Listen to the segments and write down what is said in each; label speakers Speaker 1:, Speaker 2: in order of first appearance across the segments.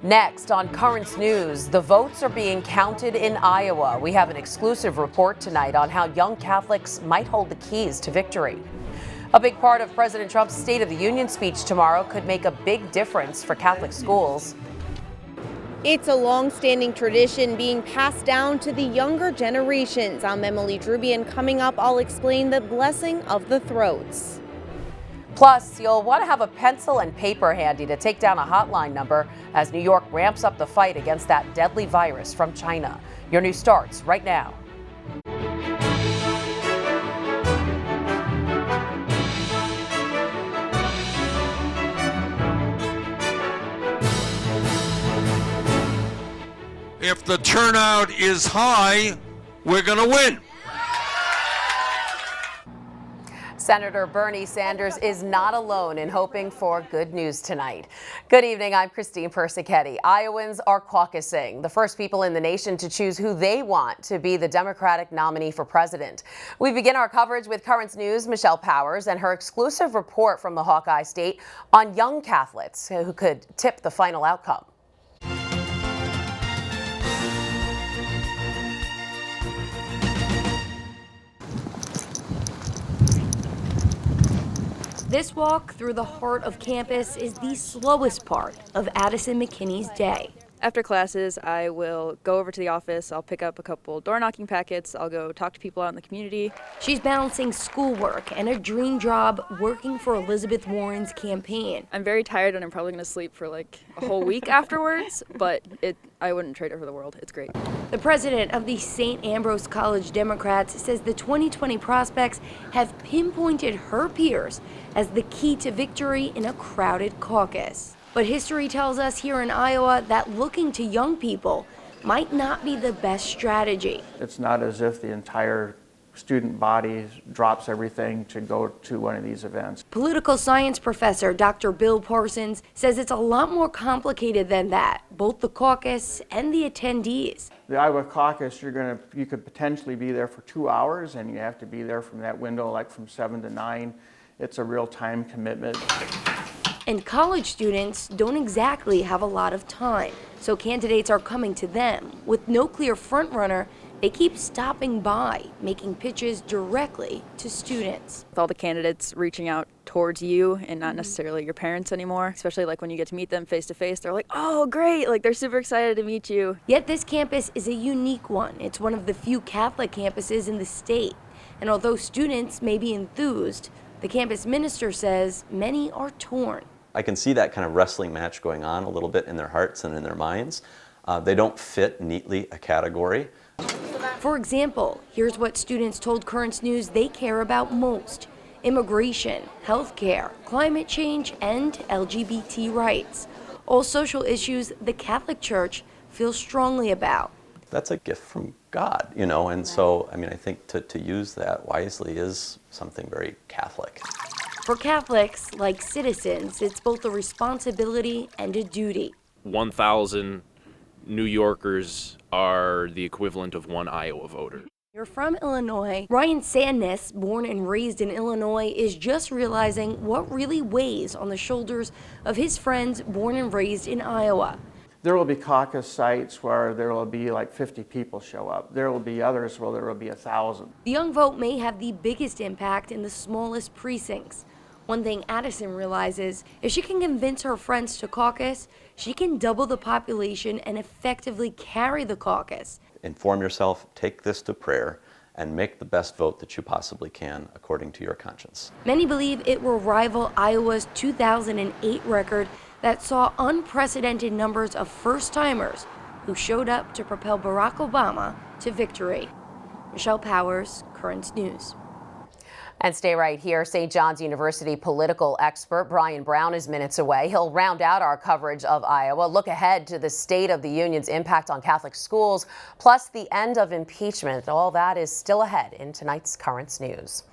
Speaker 1: Next on Currents News, the votes are being counted in Iowa. We have an exclusive report tonight on how young Catholics might hold the keys to victory. A big part of President Trump's State of the Union speech tomorrow could make a big difference for Catholic schools.
Speaker 2: It's a long-standing tradition being passed down to the younger generations. I'm Emily Drooby, and coming up, I'll explain the blessing of the throats.
Speaker 1: Plus, you'll want to have a pencil and paper handy to take down a hotline number as New York ramps up the fight against that deadly virus from China. Your news starts right now.
Speaker 3: If the turnout is high, we're going to win.
Speaker 1: Senator Bernie Sanders is not alone in hoping for good news tonight. Good evening, I'm Christine Persichetti. Iowans are caucusing, the first people in the nation to choose who they want to be the Democratic nominee for president. We begin our coverage with Currents News' Michelle Powers and her exclusive report from the Hawkeye State on young Catholics who could tip the final outcome.
Speaker 4: This walk through the heart of campus is the slowest part of Addison McKinney's day.
Speaker 5: After classes, I will go over to the office, I'll pick up a couple door knocking packets, I'll go talk to people out in the community.
Speaker 4: She's balancing schoolwork and a dream job working for Elizabeth Warren's campaign.
Speaker 5: I'm very tired and I'm probably going to sleep for like a whole week afterwards, but I wouldn't trade it for the world. It's great.
Speaker 4: The president of the St. Ambrose College Democrats says the 2020 prospects have pinpointed her peers as the key to victory in a crowded caucus. But history tells us here in Iowa that looking to young people might not be the best strategy.
Speaker 6: It's not as if the entire student body drops everything to go to one of these events.
Speaker 4: Political science professor Dr. Bill Parsons says it's a lot more complicated than that, both the caucus and the attendees.
Speaker 6: The Iowa caucus, you could potentially be there for 2 hours, and you have to be there from that window, like from 7 to 9. It's a real time commitment.
Speaker 4: And college students don't exactly have a lot of time, so candidates are coming to them. With no clear frontrunner, they keep stopping by, making pitches directly to students.
Speaker 5: With all the candidates reaching out towards you and not necessarily your parents anymore, especially like when you get to meet them face to face, they're like, oh great, like they're super excited to meet you.
Speaker 4: Yet this campus is a unique one. It's one of the few Catholic campuses in the state. And although students may be enthused, the campus minister says many are torn.
Speaker 7: I can see that kind of wrestling match going on a little bit in their hearts and in their minds. They don't fit neatly a category.
Speaker 4: For example, here's what students told Currents News they care about most: immigration, healthcare, climate change, and LGBT rights. All social issues the Catholic Church feels strongly about.
Speaker 7: That's a gift from God, you know, and so, I mean, I think to use that wisely is something very Catholic.
Speaker 4: For Catholics, like citizens, it's both a responsibility and a duty.
Speaker 8: 1,000 New Yorkers are the equivalent of one Iowa voter.
Speaker 4: You're from Illinois. Ryan SANDNESS, born and raised in Illinois, is just realizing what really weighs on the shoulders of his friends born and raised in Iowa.
Speaker 6: There will be caucus sites where there will be like 50 people show up. There will be others where there will be 1,000.
Speaker 4: The young vote may have the biggest impact in the smallest precincts. One thing Addison realizes, if she can convince her friends to caucus, she can double the population and effectively carry the caucus.
Speaker 7: Inform yourself, take this to prayer, and make the best vote that you possibly can according to your conscience.
Speaker 4: Many believe it will rival Iowa's 2008 record that saw unprecedented numbers of first-timers who showed up to propel Barack Obama to victory. Michelle Powers, Currents News.
Speaker 1: And stay right here. St. John's University political expert Brian Brown is minutes away. He'll round out our coverage of Iowa, look ahead to the State of the Union's impact on Catholic schools, plus the end of impeachment. All that is still ahead in tonight's Currents News.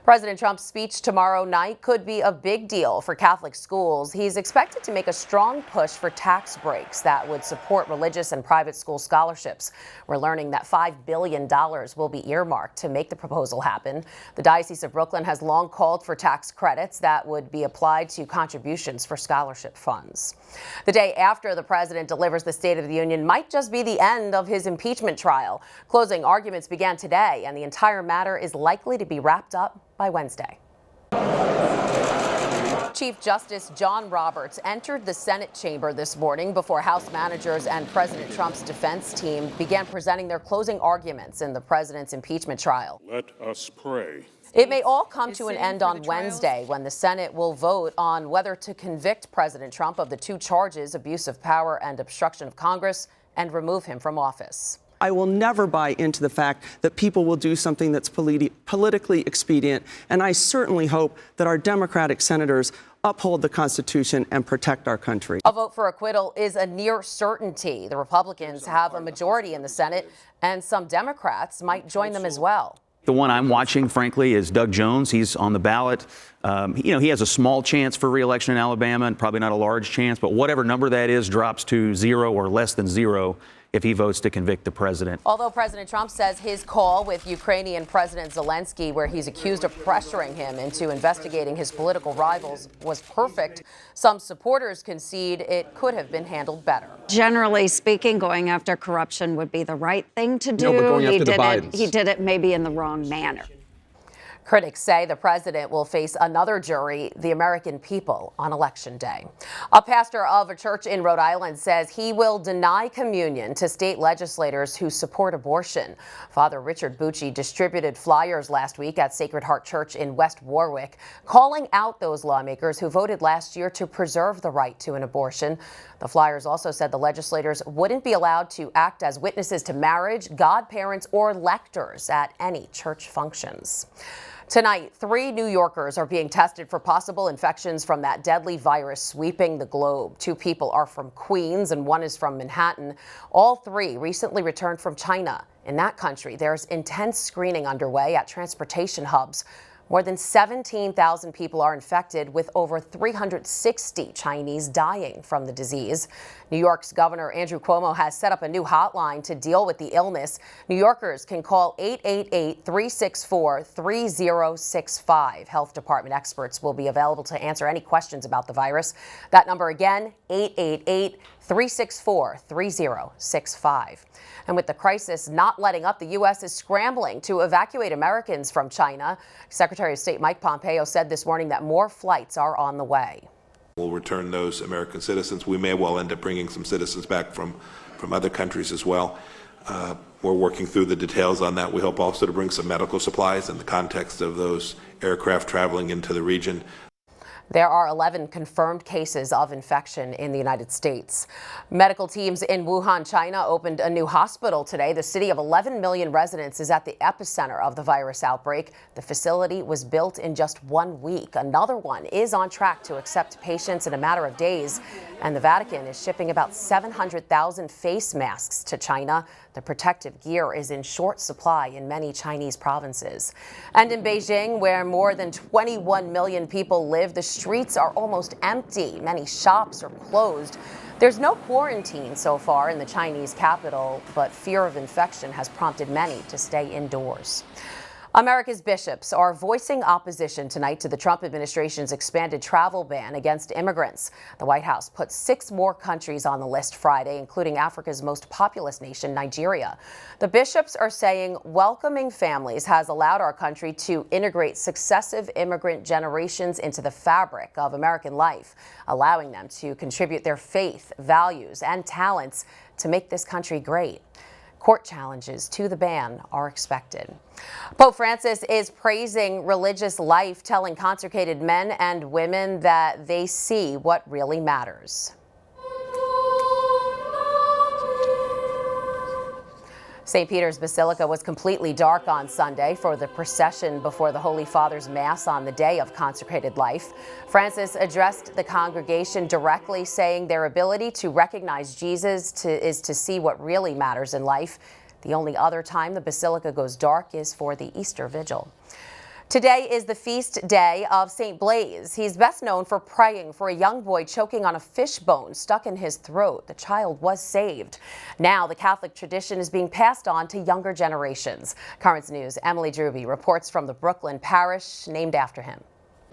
Speaker 1: President Trump's speech tomorrow night could be a big deal for Catholic schools. He's expected to make a strong push for tax breaks that would support religious and private school scholarships. We're learning that $5 billion will be earmarked to make the proposal happen. The Diocese of Brooklyn has long called for tax credits that would be applied to contributions for scholarship funds. The day after the president delivers the State of the Union might just be the end of his impeachment trial. Closing arguments began today, and the entire matter is likely to be wrapped up by Wednesday. Chief Justice John Roberts entered the Senate chamber this morning before House managers and President Trump's defense team began presenting their closing arguments in the president's impeachment trial.
Speaker 9: Let us pray.
Speaker 1: It may all come to an end on Wednesday when the Senate will vote on whether to convict President Trump of the two charges, abuse of power and obstruction of Congress, and remove him from office.
Speaker 10: I will never buy into the fact that people will do something that's politically expedient, and I certainly hope that our Democratic senators uphold the Constitution and protect our country.
Speaker 1: A vote for acquittal is a near certainty. The Republicans have a majority in the Senate, and some Democrats might join them as well.
Speaker 11: The one I'm watching, frankly, is Doug Jones. He's on the ballot. He has a small chance for re-election in Alabama, and probably not a large chance, but whatever number that is drops to 0 or less than 0 if he votes to convict the president.
Speaker 1: Although President Trump says his call with Ukrainian President Zelensky, where he's accused of pressuring him into investigating his political rivals, was perfect, some supporters concede it could have been handled better.
Speaker 12: Generally speaking, going after corruption would be the right thing to do.
Speaker 13: No, but going after the Bidens.
Speaker 12: He did it maybe in the wrong manner.
Speaker 1: Critics say the president will face another jury, the American people, on Election Day. A pastor of a church in Rhode Island says he will deny communion to state legislators who support abortion. Father Richard Bucci distributed flyers last week at Sacred Heart Church in West Warwick, calling out those lawmakers who voted last year to preserve the right to an abortion. The flyers also said the legislators wouldn't be allowed to act as witnesses to marriage, godparents, or lectors at any church functions. Tonight, 3 New Yorkers are being tested for possible infections from that deadly virus sweeping the globe. 2 people are from Queens and 1 is from Manhattan. All 3 recently returned from China. In that country, there's intense screening underway at transportation hubs. More than 17,000 people are infected, with over 360 Chinese dying from the disease. New York's Governor Andrew Cuomo has set up a new hotline to deal with the illness. New Yorkers can call 888-364-3065. Health Department experts will be available to answer any questions about the virus. That number again, 888-364-3065. And with the crisis not letting up, the U.S. is scrambling to evacuate Americans from China. Secretary of State Mike Pompeo said this morning that more flights are on the way.
Speaker 14: We'll return those American citizens. We may well end up bringing some citizens back from other countries as well. We're working through the details on that. We hope also to bring some medical supplies in the context of those aircraft traveling into the region.
Speaker 1: There are 11 confirmed cases of infection in the United States. Medical teams in Wuhan, China opened a new hospital today. The city of 11 million residents is at the epicenter of the virus outbreak. The facility was built in just 1 week. Another one is on track to accept patients in a matter of days. And the Vatican is shipping about 700,000 face masks to China. The protective gear is in short supply in many Chinese provinces. And in Beijing, where more than 21 million people live, the streets are almost empty. Many shops are closed. There's no quarantine so far in the Chinese capital, but fear of infection has prompted many to stay indoors. America's bishops are voicing opposition tonight to the Trump administration's expanded travel ban against immigrants. The White House put 6 more countries on the list Friday, including Africa's most populous nation, Nigeria. The bishops are saying welcoming families has allowed our country to integrate successive immigrant generations into the fabric of American life, allowing them to contribute their faith, values, and talents to make this country great. Court challenges to the ban are expected. Pope Francis is praising religious life, telling consecrated men and women that they see what really matters. St. Peter's Basilica was completely dark on Sunday for the procession before the Holy Father's Mass on the day of consecrated life. Francis addressed the congregation directly, saying their ability to recognize Jesus is to see what really matters in life. The only other time the Basilica goes dark is for the Easter Vigil. Today is the feast day of St. Blaise. He's best known for praying for a young boy choking on a fish bone stuck in his throat. The child was saved. Now the Catholic tradition is being passed on to younger generations. Currents News' Emily Drooby reports from the Brooklyn parish named after him.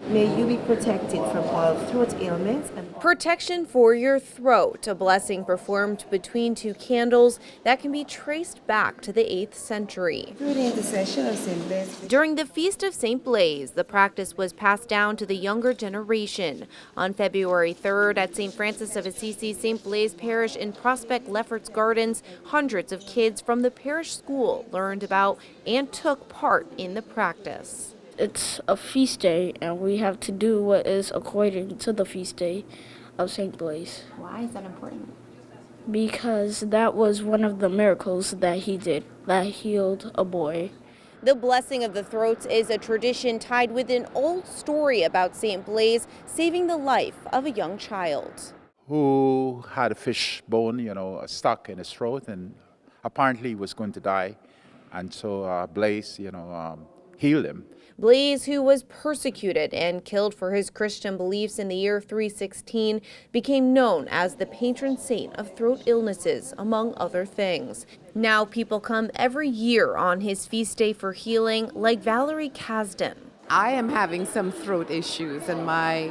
Speaker 9: May you be protected from all throat ailments.
Speaker 2: Protection for your throat, a blessing performed between two candles that can be traced back to the 8th century.
Speaker 9: Through the intercession of St. Blaise.
Speaker 2: During the Feast of St. Blaise, the practice was passed down to the younger generation. On February 3rd at St. Francis of Assisi, St. Blaise Parish in Prospect Lefferts Gardens, hundreds of kids from the parish school learned about and took part in the practice.
Speaker 13: It's a feast day, and we have to do what is according to the feast day of St. Blaise.
Speaker 15: Why is that important?
Speaker 13: Because that was one of the miracles that he did, that healed a boy.
Speaker 2: The blessing of the throats is a tradition tied with an old story about St. Blaise saving the life of a young child.
Speaker 16: Who had a fish bone, stuck in his throat, and apparently was going to die. And so Blaise, healed him.
Speaker 2: Blaise, who was persecuted and killed for his Christian beliefs in the year 316, became known as the patron saint of throat illnesses, among other things. Now people come every year on his feast day for healing, like Valerie Kasdan.
Speaker 17: I am having some throat issues, and my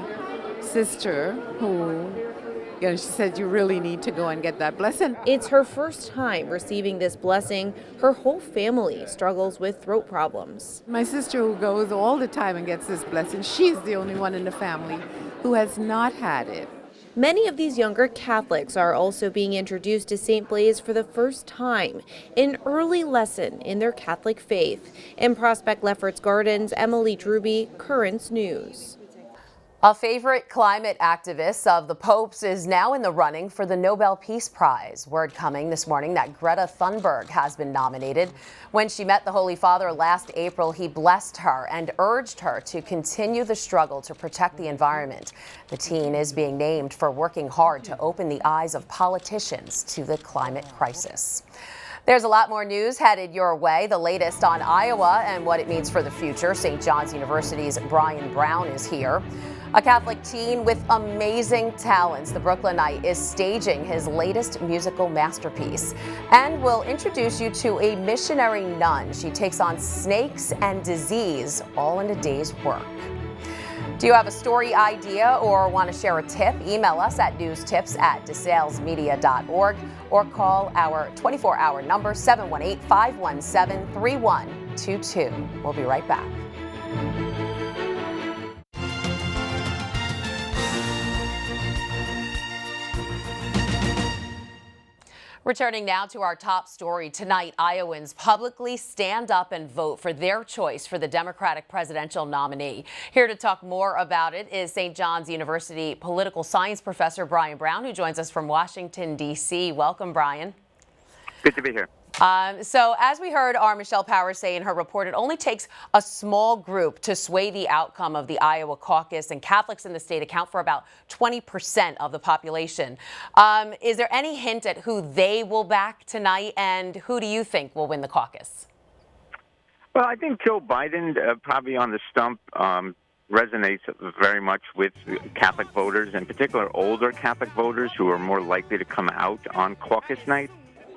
Speaker 17: sister, who she said you really need to go and get that blessing.
Speaker 2: It's her first time receiving this blessing. Her whole family struggles with throat problems.
Speaker 17: My sister, who goes all the time and gets this blessing, she's the only one in the family who has not had it.
Speaker 2: Many of these younger Catholics are also being introduced to St. Blaise for the first time, an early lesson in their Catholic faith. In Prospect Lefferts Gardens, Emily Drooby, Currents News.
Speaker 1: A favorite climate activist of the Pope's is now in the running for the Nobel Peace Prize. Word coming this morning that Greta Thunberg has been nominated. When she met the Holy Father last April, he blessed her and urged her to continue the struggle to protect the environment. The teen is being named for working hard to open the eyes of politicians to the climate crisis. There's a lot more news headed your way. The latest on Iowa and what it means for the future. St. John's University's Brian Brown is here. A Catholic teen with amazing talents, the Brooklynite is staging his latest musical masterpiece. And we'll introduce you to a missionary nun. She takes on snakes and disease all in a day's work. Do you have a story idea or want to share a tip? Email us at newstips@desalesmedia.org or call our 24-hour number 718-517-3122. We'll be right back. Returning now to our top story tonight, Iowans publicly stand up and vote for their choice for the Democratic presidential nominee. Here to talk more about it is St. John's University political science professor Brian Brown, who joins us from Washington, D.C. Welcome, Brian.
Speaker 18: Good to be here.
Speaker 1: So as we heard our Michelle Powers say in her report, it only takes a small group to sway the outcome of the Iowa caucus, and Catholics in the state account for about 20% of the population. Is there any hint at who they will back tonight, and who do you think will win the caucus?
Speaker 18: Well, I think Joe Biden, probably on the stump, resonates very much with Catholic voters, in particular older Catholic voters who are more likely to come out on caucus night.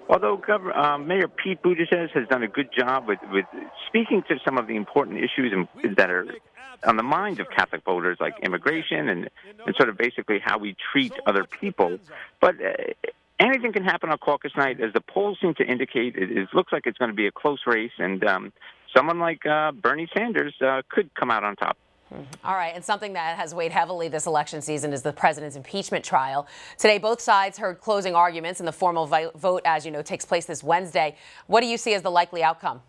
Speaker 18: Although Mayor Pete Buttigieg has done a good job with speaking to some of the important issues that are on the minds of Catholic voters, like immigration and sort of basically how we treat other people. But anything can happen on caucus night. As the polls seem to indicate, it looks like it's going to be a close race, and someone like Bernie Sanders could come out on top.
Speaker 1: All right, and something that has weighed heavily this election season is the president's impeachment trial. Today, both sides heard closing arguments, and the formal vote, as you know, takes place this Wednesday. What do you see as the likely outcome?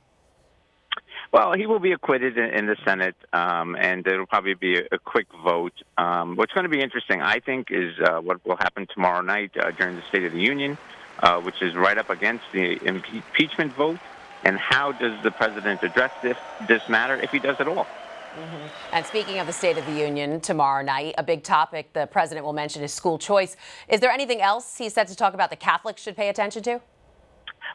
Speaker 18: Well, he will be acquitted in the Senate, and it'll probably be a quick vote. What's going to be interesting, I think, is what will happen tomorrow night during the State of the Union, which is right up against the impeachment vote, and how does the president address this matter, if he does at all.
Speaker 1: And speaking of the State of the Union tomorrow night, a big topic the president will mention is school choice. Is there anything else he said to talk about the Catholics should pay attention to?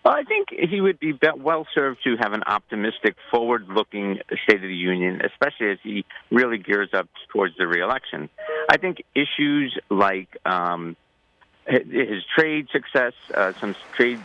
Speaker 18: Well, I think he would be well served to have an optimistic, forward-looking State of the Union, especially as he really gears up towards the reelection. I think issues like his trade success, some trades,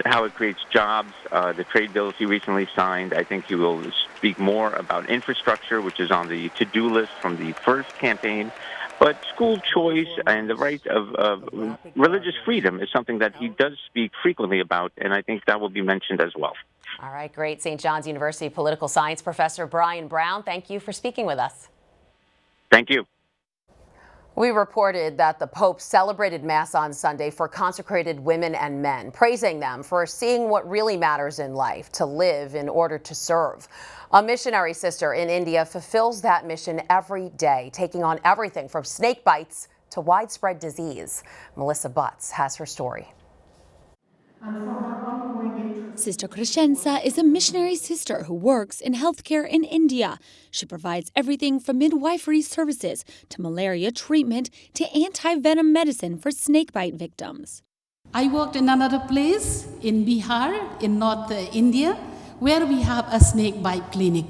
Speaker 18: how it creates jobs, the trade bills he recently signed. I think he will speak more about infrastructure, which is on the to-do list from the first campaign. But school choice and the right of religious freedom is something that he does speak frequently about, and I think that will be mentioned as well.
Speaker 1: All right, great. St. John's University political science professor Brian Brown, thank you for speaking with us.
Speaker 18: Thank you.
Speaker 1: We reported that the Pope celebrated Mass on Sunday for consecrated women and men, praising them for seeing what really matters in life, to live in order to serve. A missionary sister in India fulfills that mission every day, taking on everything from snake bites to widespread disease. Melissa Butts has her story.
Speaker 15: Sister Crescenza is a missionary sister who works in healthcare in India. She provides everything from midwifery services to malaria treatment to anti-venom medicine for snakebite victims.
Speaker 19: I worked in another place in Bihar, in North India, where we have a snakebite clinic.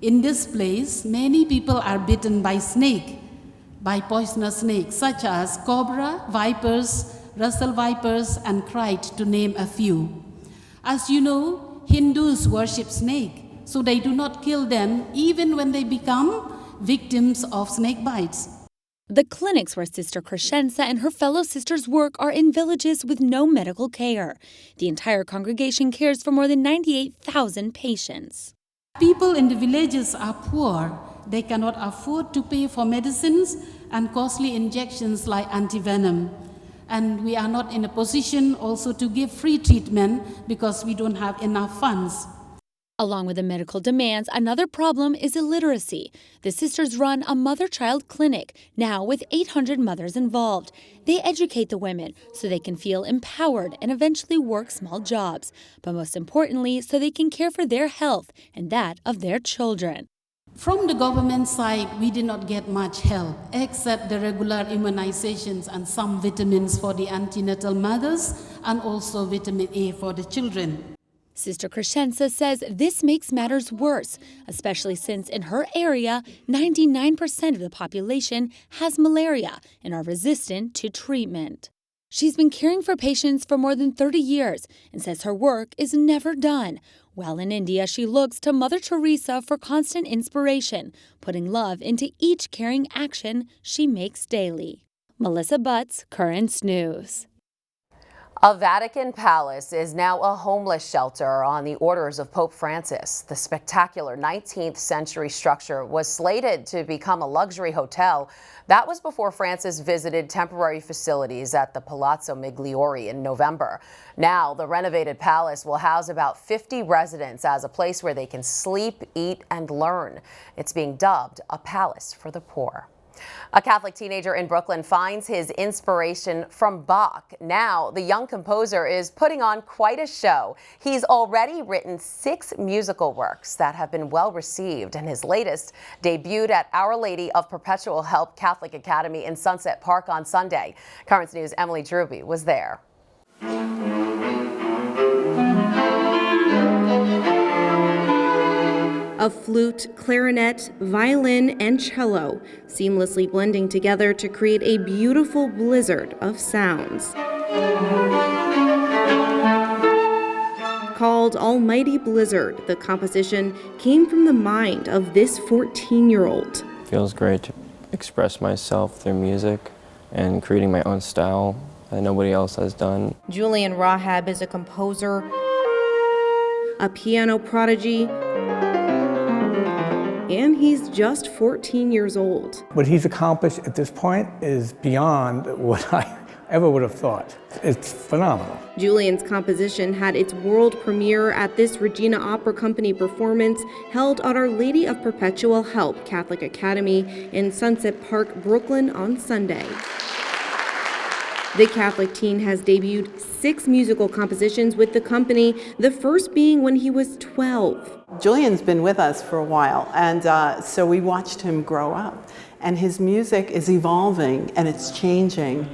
Speaker 19: In this place, many people are bitten by snake, by poisonous snakes such as cobra, vipers, Russell vipers, and kite, to name a few. As you know, Hindus worship snake, so they do not kill them even when they become victims of snake bites.
Speaker 15: The clinics where Sister Crescenza and her fellow sisters work are in villages with no medical care. The entire congregation cares for more than 98,000 patients.
Speaker 19: People in the villages are poor. They cannot afford to pay for medicines and costly injections like antivenom. And we are not in a position also to give free treatment because we don't have enough funds.
Speaker 15: Along with the medical demands, another problem is illiteracy. The sisters run a mother-child clinic, now with 800 mothers involved. They educate the women so they can feel empowered and eventually work small jobs, but most importantly, so they can care for their health and that of their children.
Speaker 19: From the government side, we did not get much help, except the regular immunizations and some vitamins for the antenatal mothers, and also vitamin A for the children.
Speaker 15: Sister Crescenza says this makes matters worse, especially since in her area, 99% of the population has malaria and are resistant to treatment. She's been caring for patients for more than 30 years and says her work is never done. While in India, she looks to Mother Teresa for constant inspiration, putting love into each caring action she makes daily. Melissa Butts, Currents News.
Speaker 1: A Vatican palace is now a homeless shelter on the orders of Pope Francis. The spectacular 19th century structure was slated to become a luxury hotel. That was before Francis visited temporary facilities at the Palazzo Migliori in November. Now, the renovated palace will house about 50 residents as a place where they can sleep, eat, and learn. It's being dubbed a palace for the poor. A Catholic teenager in Brooklyn finds his inspiration from Bach. Now, the young composer is putting on quite a show. He's already written 6 musical works that have been well received, and his latest debuted at Our Lady of Perpetual Help Catholic Academy in Sunset Park on Sunday. Currents News' Emily Drooby was there.
Speaker 2: A flute, clarinet, violin, and cello, seamlessly blending together to create a beautiful blizzard of sounds. Called Almighty Blizzard, the composition came from the mind of this 14-year-old.
Speaker 20: Feels great to express myself through music and creating my own style that nobody else has done.
Speaker 2: Julian RAHEB is a composer, a piano prodigy, and he's just 14 years old.
Speaker 21: What he's accomplished at this point is beyond what I ever would have thought. It's phenomenal.
Speaker 2: Julian's composition had its world premiere at this Regina Opera Company performance held at Our Lady of Perpetual Help Catholic Academy in Sunset Park, Brooklyn on Sunday. The Catholic teen has debuted 6 musical compositions with the company, the first being when he was 12.
Speaker 22: Julian's been with us for a while, and so we watched him grow up. And his music is evolving and it's changing.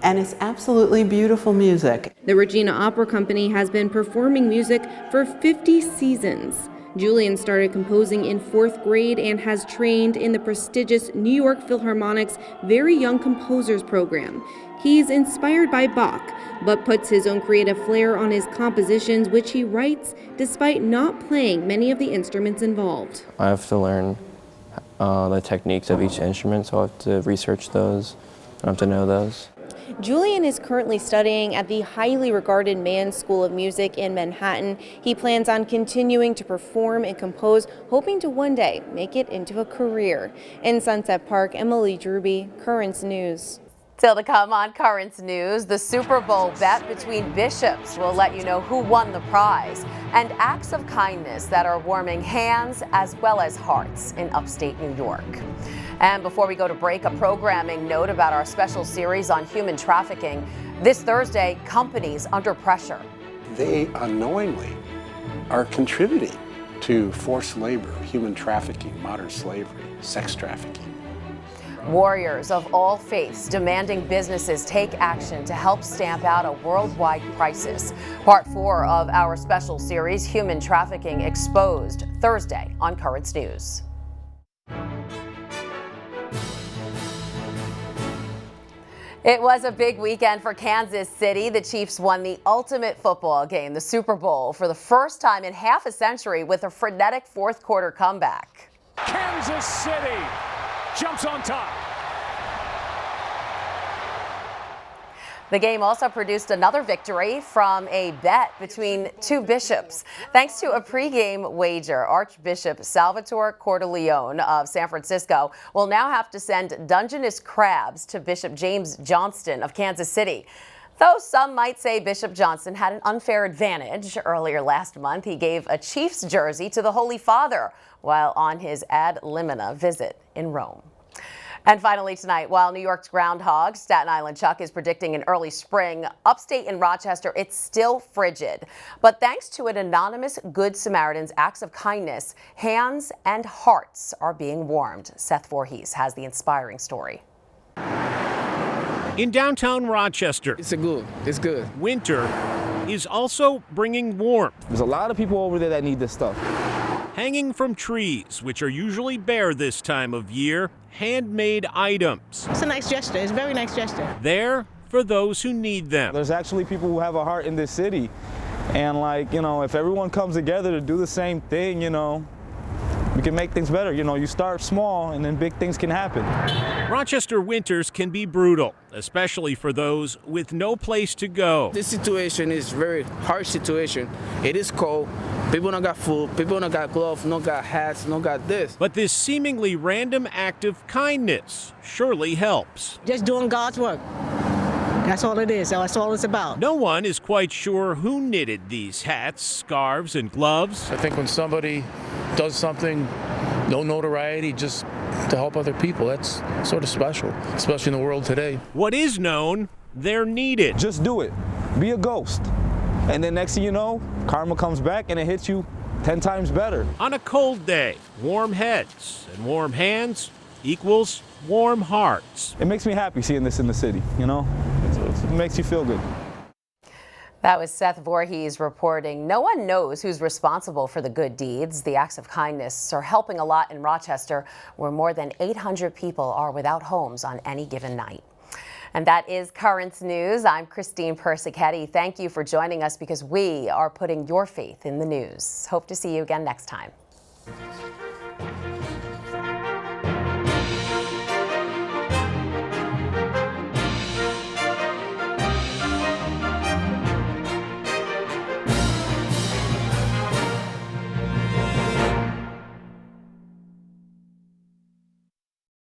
Speaker 22: and it's absolutely beautiful music.
Speaker 2: The Regina Opera Company has been performing music for 50 seasons. Julian started composing in 4th grade and has trained in the prestigious New York Philharmonic's Very Young Composers program. He's inspired by Bach, but puts his own creative flair on his compositions, which he writes despite not playing many of the instruments involved.
Speaker 20: I have to learn the techniques of each instrument, so I have to research those. I have to know those.
Speaker 2: Julian is currently studying at the highly regarded Mann School of Music in Manhattan. He plans on continuing to perform and compose, hoping to one day make it into a career. In Sunset Park, Emily Drooby, Currents News.
Speaker 1: Still to come on Currents News, the Super Bowl bet between bishops will let you know who won the prize, and acts of kindness that are warming hands as well as hearts in upstate New York. And before we go to break, a programming note about our special series on human trafficking. This Thursday, companies under pressure.
Speaker 3: They unknowingly are contributing to forced labor, human trafficking, modern slavery, sex trafficking.
Speaker 1: Warriors of all faiths demanding businesses take action to help stamp out a worldwide crisis. Part 4 of our special series, Human Trafficking Exposed, Thursday on Currents News. It was a big weekend for Kansas City. The Chiefs won the ultimate football game, the Super Bowl, for the first time in half a century with a frenetic fourth quarter comeback.
Speaker 5: Kansas City jumps on top.
Speaker 1: The game also produced another victory from a bet between two bishops. Thanks to a pregame wager, Archbishop Salvatore Cordileone of San Francisco will now have to send Dungeness crabs to Bishop James Johnston of Kansas City. Though some might say Bishop Johnston had an unfair advantage. Earlier last month, he gave a Chiefs jersey to the Holy Father while on his ad limina visit in Rome. And finally tonight, while New York's groundhog, Staten Island Chuck, is predicting an early spring, upstate in Rochester, it's still frigid. But thanks to an anonymous Good Samaritan's acts of kindness, hands and hearts are being warmed. Seth Voorhees has the inspiring story.
Speaker 5: In downtown Rochester, it's good. Winter is also bringing warmth.
Speaker 23: There's a lot of people over there that need this stuff.
Speaker 5: Hanging from trees, which are usually bare this time of year, handmade items.
Speaker 24: It's a nice gesture. It's a very nice gesture.
Speaker 5: There for those who need them.
Speaker 23: There's actually people who have a heart in this city. And if everyone comes together to do the same thing, we can make things better. You start small and then big things can happen.
Speaker 5: Rochester winters can be brutal, especially for those with no place to go.
Speaker 24: This situation is a very harsh situation. It is cold. People don't got food. People don't got gloves, no got hats, no got this.
Speaker 5: But this seemingly random act of kindness surely helps.
Speaker 24: Just doing God's work. That's all it is. That's all it's about.
Speaker 5: No one is quite sure who knitted these hats, scarves, and gloves.
Speaker 25: I think when somebody does something, no notoriety, just to help other people, that's sort of special, especially in the world today.
Speaker 5: What is known, they're needed.
Speaker 23: Just do it. Be a ghost. And then next thing you know, karma comes back and it hits you 10 times better.
Speaker 5: On a cold day, warm heads and warm hands equals warm hearts.
Speaker 23: It makes me happy seeing this in the city, It makes you feel good.
Speaker 1: That was Seth Voorhees reporting. No one knows who's responsible for the good deeds. The acts of kindness are helping a lot in Rochester, where more than 800 people are without homes on any given night. And that is Currents News. I'm Christine Persichetti. Thank you for joining us because we are putting your faith in the news. Hope to see you again next time.